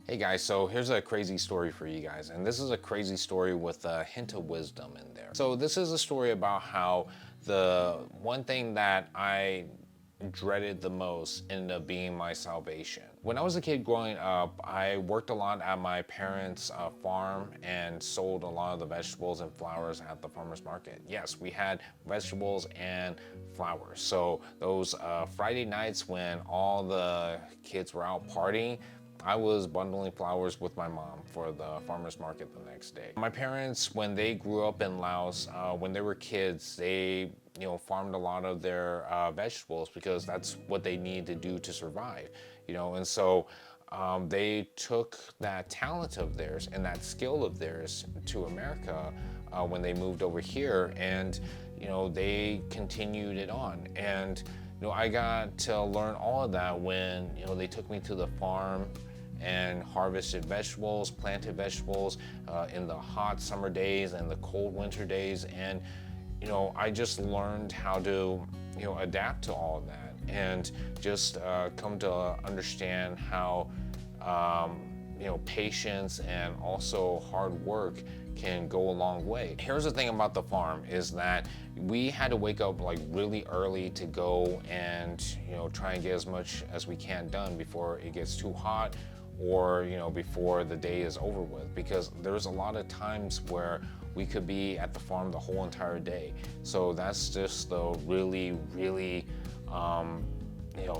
Hey guys, so here's a crazy story for you guys, and this is a crazy story with a hint of wisdom in there. So this is a story about how the one thing that I dreaded the most ended up being my salvation. When I was a kid growing up, I worked a lot at my parents' farm and sold a lot of the vegetables and flowers at the farmers market. Yes, we had vegetables and flowers. So those Friday nights when all the kids were out partying, I was bundling flowers with my mom for the farmer's market the next day. My parents, when they grew up in Laos, when they were kids, they farmed a lot of their vegetables because that's what they needed to do to survive. And so they took that talent of theirs and that skill of theirs to America when they moved over here, and they continued it on. And I got to learn all of that when they took me to the farm and harvested vegetables, planted vegetables in the hot summer days and the cold winter days. And, I just learned how to, adapt to all of that and just come to understand how, patience and also hard work can go a long way. Here's the thing about the farm is that we had to wake up like really early to go and try and get as much as we can done before it gets too hot, or before the day is over with, because there's a lot of times where we could be at the farm the whole entire day. So that's just the really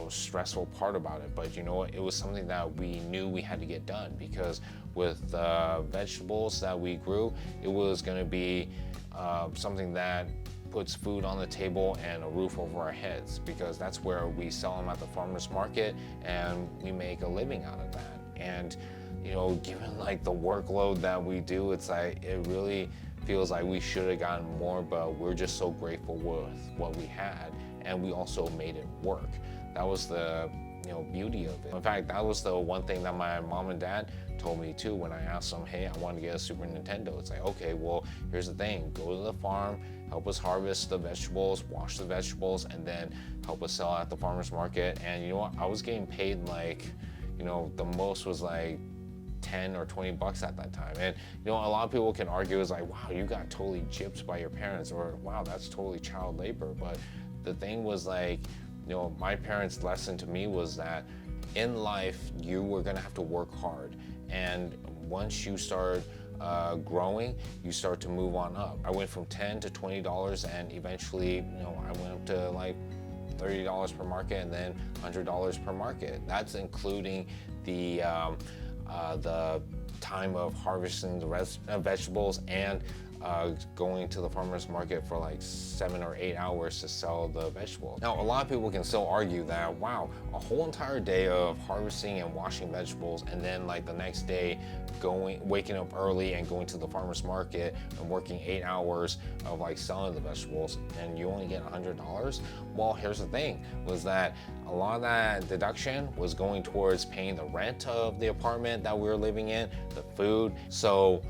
stressful part about it. But it was something that we knew we had to get done, because with the vegetables that we grew, it was going to be something that puts food on the table and a roof over our heads, because that's where we sell them at the farmers market and we make a living out of that. And given like the workload that we do, it's like it really feels like we should have gotten more, but we're just so grateful with what we had, and we also made it work. That was the beauty of it. In fact, that was the one thing that my mom and dad told me too when I asked them, hey, I want to get a Super Nintendo. It's like, okay, well, here's the thing, go to the farm, help us harvest the vegetables, wash the vegetables, and then help us sell at the farmer's market. And you know what, I was getting paid like, the most was like 10 or 20 bucks at that time. And a lot of people can argue, is like, wow, you got totally gypped by your parents, or wow, that's totally child labor. But the thing was like, my parents' lesson to me was that in life you were gonna have to work hard, and once you start growing, you start to move on up. I went from $10 to $20, and eventually I went up to like $30 per market, and then $100 per market. That's including the time of harvesting the vegetables and going to the farmer's market for like 7 or 8 hours to sell the vegetables. Now, a lot of people can still argue that, wow, a whole entire day of harvesting and washing vegetables, and then like the next day waking up early and going to the farmer's market and working 8 hours of like selling the vegetables, and you only get $100. Well, here's the thing, was that a lot of that deduction was going towards paying the rent of the apartment that we were living in, the food. So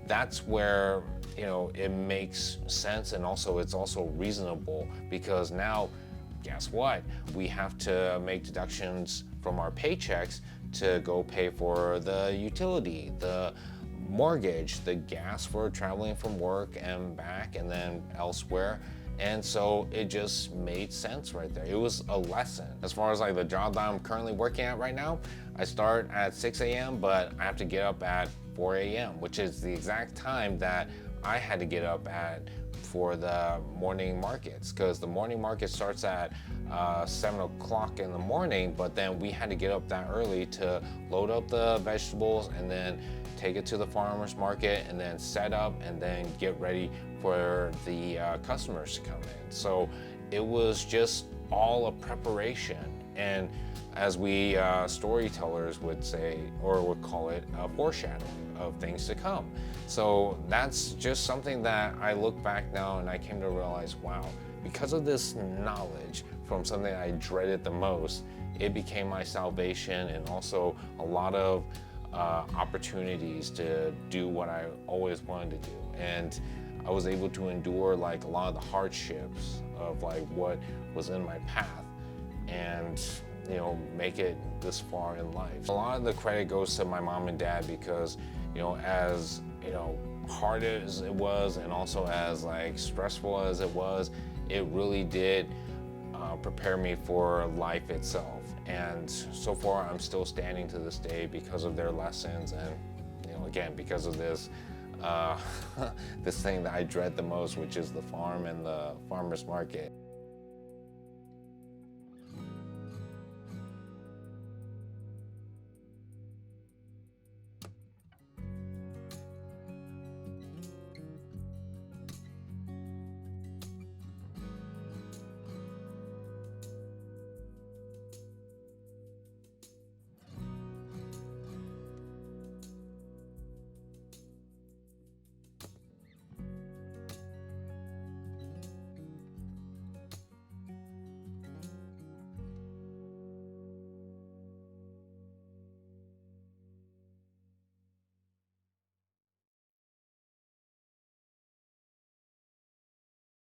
that's where it makes sense, and also it's also reasonable, because now guess what, we have to make deductions from our paychecks to go pay for the utility, the mortgage, the gas for traveling from work and back and then elsewhere. And so it just made sense right there. It was a lesson. As far as like the job that I'm currently working at right now, I start at 6 a.m., but I have to get up at 4 a.m., which is the exact time that I had to get up at for the morning markets, because the morning market starts at 7 o'clock in the morning, but then we had to get up that early to load up the vegetables and then take it to the farmer's market and then set up and then get ready for the customers to come in. So it was just all a preparation, and as we storytellers would say, or would call it, foreshadowing of things to come. So that's just something that I look back now and I came to realize, wow, because of this knowledge from something I dreaded the most, it became my salvation, and also a lot of opportunities to do what I always wanted to do. And I was able to endure like a lot of the hardships of like what was in my path. And make it this far in life. A lot of the credit goes to my mom and dad because, as hard as it was and also as like stressful as it was, it really did prepare me for life itself. And so far, I'm still standing to this day because of their lessons, and again, because of this this thing that I dread the most, which is the farm and the farmers market.